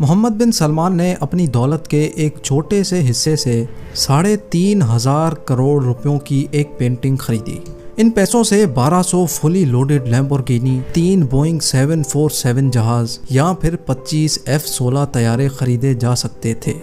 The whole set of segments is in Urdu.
محمد بن سلمان نے اپنی دولت کے ایک چھوٹے سے حصے سے 3,500 کروڑ روپیوں کی ایک پینٹنگ خریدی۔ ان پیسوں سے 1200 فلی لوڈڈ لیمبورگینی، 3 بوئنگ 747 جہاز یا پھر 25 F-16 طیارے خریدے جا سکتے تھے۔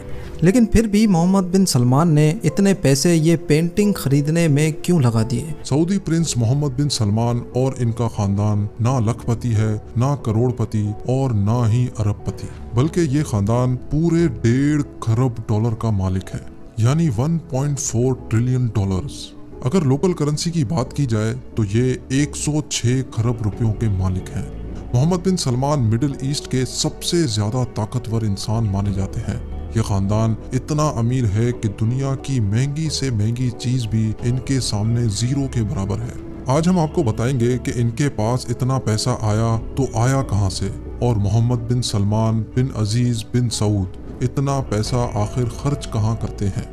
لیکن پھر بھی محمد بن سلمان نے اتنے پیسے یہ پینٹنگ خریدنے میں کیوں لگا دیے؟ سعودی پرنس محمد بن سلمان اور ان کا خاندان نہ لاکھ پتی ہے، نہ کروڑ پتی اور نہ ہی ارب پتی، بلکہ یہ خاندان پورے 1.5 کھرب ڈالر کا مالک ہے، یعنی 1.4 ٹریلین ڈالرز۔ اگر لوکل کرنسی کی بات کی جائے تو یہ 106 کھرب روپیوں کے مالک ہیں۔ محمد بن سلمان مڈل ایسٹ کے سب سے زیادہ طاقتور انسان مانے جاتے ہیں۔ یہ خاندان اتنا امیر ہے کہ دنیا کی مہنگی سے مہنگی چیز بھی ان کے سامنے زیرو کے برابر ہے۔ آج ہم آپ کو بتائیں گے کہ ان کے پاس اتنا پیسہ آیا تو آیا کہاں سے، اور محمد بن سلمان بن عزیز بن سعود اتنا پیسہ آخر خرچ کہاں کرتے ہیں۔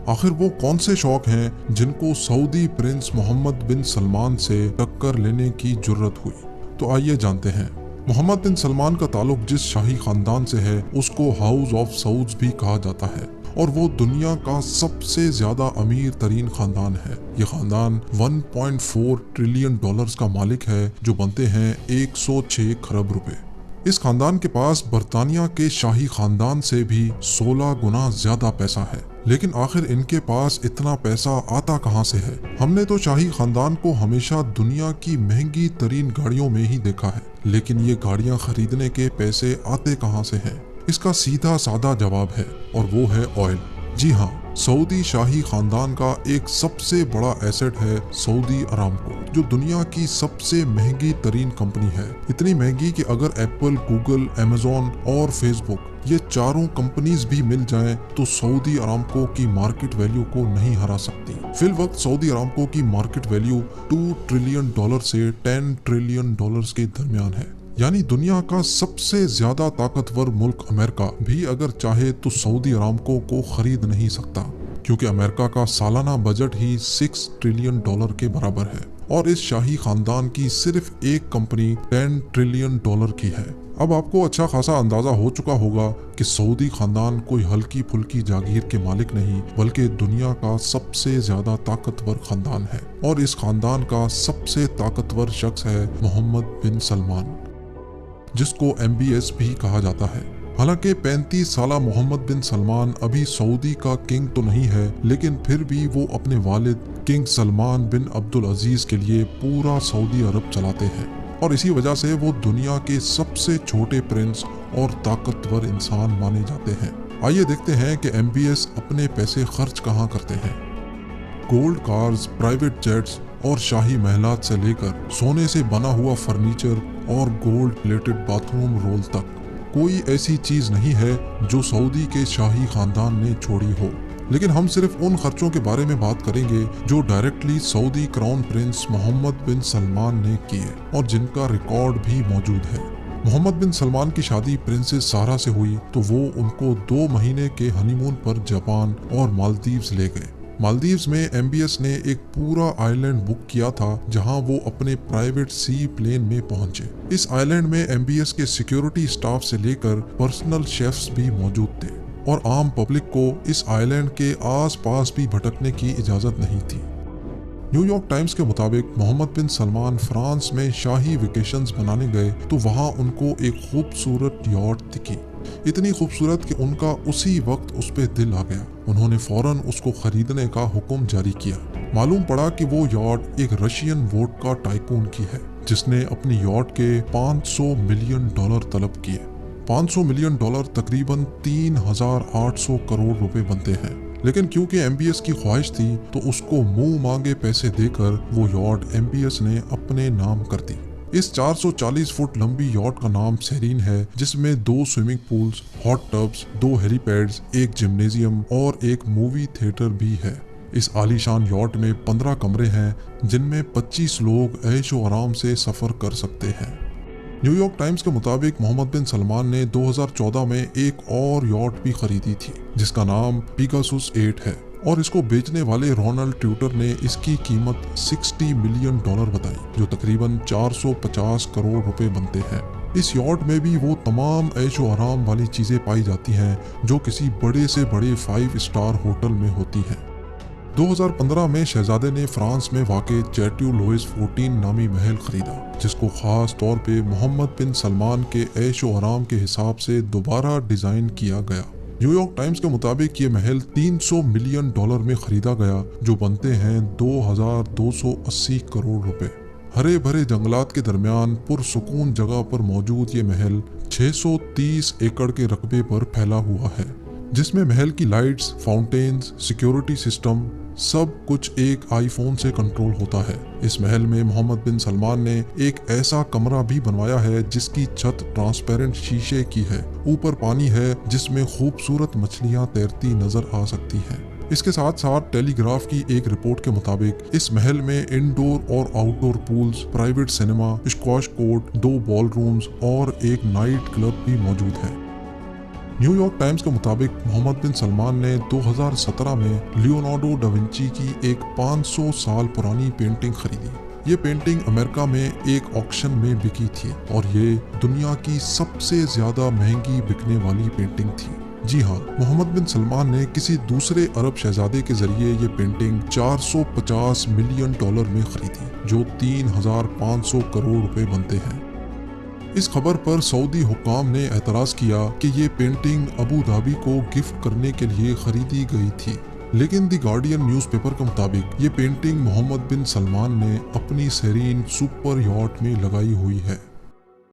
آخر وہ کون سے شوق ہیں جن کو سعودی پرنس محمد بن سلمان سے ٹکر لینے کی جرت ہوئی؟ تو آئیے جانتے ہیں۔ محمد بن سلمان کا تعلق جس شاہی خاندان سے ہے اس کو ہاؤس آف سعودز بھی کہا جاتا ہے، اور وہ دنیا کا سب سے زیادہ امیر ترین خاندان ہے۔ یہ خاندان 1.4 ٹریلین ڈالرز کا مالک ہے، جو بنتے ہیں 106 کھرب روپے۔ اس خاندان کے پاس برطانیہ کے شاہی خاندان سے بھی 16 گنا زیادہ پیسہ ہے۔ لیکن آخر ان کے پاس اتنا پیسہ آتا کہاں سے ہے؟ ہم نے تو شاہی خاندان کو ہمیشہ دنیا کی مہنگی ترین گاڑیوں میں ہی دیکھا ہے، لیکن یہ گاڑیاں خریدنے کے پیسے آتے کہاں سے ہیں؟ اس کا سیدھا سادہ جواب ہے، اور وہ ہے آئل۔ جی ہاں، سعودی شاہی خاندان کا ایک سب سے بڑا ایسٹ ہے سعودی ارامکو، جو دنیا کی سب سے مہنگی ترین کمپنی ہے۔ اتنی مہنگی کہ اگر ایپل، گوگل، امیزون اور فیس بک یہ چاروں کمپنیز بھی مل جائیں تو سعودی ارامکو کی مارکیٹ ویلیو کو نہیں ہرا سکتی۔ فی الوقت سعودی ارامکو کی مارکیٹ ویلیو 2 ٹریلین ڈالر سے 10 ٹریلین ڈالرز کے درمیان ہے، یعنی دنیا کا سب سے زیادہ طاقتور ملک امریکہ بھی اگر چاہے تو سعودی ارامکو کو خرید نہیں سکتا، کیونکہ امریکہ کا سالانہ بجٹ ہی 6 ٹریلین ڈالر کے برابر ہے، اور اس شاہی خاندان کی صرف ایک کمپنی 10 ٹریلین ڈالر کی ہے۔ اب آپ کو اچھا خاصا اندازہ ہو چکا ہوگا کہ سعودی خاندان کوئی ہلکی پھلکی جاگیر کے مالک نہیں، بلکہ دنیا کا سب سے زیادہ طاقتور خاندان ہے، اور اس خاندان کا سب سے طاقتور شخص ہے محمد بن سلمان، جس کو MBS بھی کہا جاتا ہے۔ حالانکہ 35 سالہ محمد بن سلمان ابھی سعودی کا کنگ تو نہیں ہے، لیکن پھر بھی وہ اپنے والد کنگ سلمان بن عبدالعزیز کے لیے پورا سعودی عرب چلاتے ہیں، اور اسی وجہ سے وہ دنیا کے سب سے چھوٹے پرنس اور طاقتور انسان مانے جاتے ہیں۔ آئیے دیکھتے ہیں کہ MBS اپنے پیسے خرچ کہاں کرتے ہیں۔ گولڈ کارز، پرائیویٹ جیٹس اور شاہی محلات سے لے کر سونے سے بنا ہوا فرنیچر اور gold plated bath room role تک کوئی ایسی چیز نہیں ہے جو سعودی کے شاہی خاندان نے چھوڑی ہو۔ لیکن ہم صرف ان خرچوں کے بارے میں بات کریں گے جو ڈائریکٹلی سعودی کراؤن پرنس محمد بن سلمان نے کیے، اور جن کا ریکارڈ بھی موجود ہے۔ محمد بن سلمان کی شادی پرنسس سارا سے ہوئی تو وہ ان کو 2 مہینے کے ہنی مون پر جاپان اور مالدیوز لے گئے۔ مالدیوز میں MBS نے ایک پورا آئی لینڈ بک کیا تھا جہاں وہ اپنے پرائیویٹ سی پلین میں پہنچے۔ اس آئی لینڈ میں MBS کے سیکیورٹی سٹاف سے لے کر پرسنل شیفز بھی موجود تھے، اور عام پبلک کو اس آئی لینڈ کے آس پاس بھی بھٹکنے کی اجازت نہیں تھی۔ نیو یارک ٹائمز کے مطابق محمد بن سلمان فرانس میں شاہی ویکیشنز منانے گئے تو وہاں ان کو ایک خوبصورت یاٹ دکھی، اتنی خوبصورت کہ ان کا اسی وقت اس پہ دل آ گیا۔ انہوں نے فوراً اس کو خریدنے کا حکم جاری کیا۔ معلوم پڑا کہ وہ یاٹ ایک رشین ووڈکا ٹائکون کی ہے، جس نے اپنی یاٹ کے 500 ملین ڈالر طلب کیے۔ 500 ملین ڈالر تقریباً 3,800 کروڑ روپے بنتے ہیں، لیکن کیونکہ MBS کی خواہش تھی تو اس کو منہ مانگے پیسے دے کر وہ یاٹ MBS نے اپنے نام کر دی۔ اس 440 فٹ لمبی یاٹ کا نام سیرین ہے، جس میں 2 سوئمنگ پولز، ہاٹ ٹبز، 2 ہیلی پیڈز، ایک جمنیزیم اور ایک مووی تھیٹر بھی ہے۔ اس عالی شان یاٹ میں 15 کمرے ہیں جن میں 25 لوگ عیش و آرام سے سفر کر سکتے ہیں۔ نیو یارک ٹائمز کے مطابق محمد بن سلمان نے 2014 میں ایک اور یاٹ بھی خریدی تھی جس کا نام پیگاسس 8 ہے، اور اس کو بیچنے والے رونلڈ ٹیوٹر نے اس کی قیمت 60 ملین ڈالر بتائی، جو تقریباً 450 کروڑ روپے بنتے ہیں۔ اس یاٹ میں بھی وہ تمام عیش و آرام والی چیزیں پائی جاتی ہیں جو کسی بڑے سے بڑے 5 اسٹار ہوٹل میں ہوتی ہیں۔ 2015 میں شہزادے نے فرانس میں واقع چیٹیو لوئس 14 نامی محل خریدا، جس کو خاص طور پہ محمد بن سلمان کے عیش و آرام کے حساب سے دوبارہ ڈیزائن کیا گیا۔ نیو یارک ٹائمز کے مطابق یہ محل $300 ملین میں خریدا گیا، جو بنتے ہیں 2280 کروڑ روپے۔ ہرے بھرے جنگلات کے درمیان پرسکون جگہ پر موجود یہ محل 630 ایکڑ کے رقبے پر پھیلا ہوا ہے، جس میں محل کی لائٹس، فاؤنٹینز، سیکیورٹی سسٹم سب کچھ ایک آئی فون سے کنٹرول ہوتا ہے۔ اس محل میں محمد بن سلمان نے ایک ایسا کمرہ بھی بنوایا ہے جس کی چھت ٹرانسپیرنٹ شیشے کی ہے، اوپر پانی ہے جس میں خوبصورت مچھلیاں تیرتی نظر آ سکتی ہیں۔ اس کے ساتھ ساتھ ٹیلی گراف کی ایک رپورٹ کے مطابق اس محل میں انڈور اور outdoor pools, private cinema, squash court, 2 ballrooms اور ایک نائٹ کلب بھی موجود ہے۔ نیو یارک ٹائمز کے مطابق محمد بن سلمان نے 2017 میں لیونارڈو ڈاونچی کی ایک 500 سال پرانی پینٹنگ خریدی۔ یہ پینٹنگ امریکہ میں ایک آکشن میں بکی تھی اور یہ دنیا کی سب سے زیادہ مہنگی بکنے والی پینٹنگ تھی۔ جی ہاں، محمد بن سلمان نے کسی دوسرے عرب شہزادے کے ذریعے یہ پینٹنگ $450 ملین میں خریدی، جو 3500 کروڑ روپے بنتے ہیں۔ اس خبر پر سعودی حکام نے اعتراض کیا کہ یہ پینٹنگ ابو دھابی کو گفٹ کرنے کے لیے خریدی گئی تھی، لیکن دی گارڈین نیوز پیپر کے مطابق یہ پینٹنگ محمد بن سلمان نے اپنی سیرین سپر یاٹ میں لگائی ہوئی ہے۔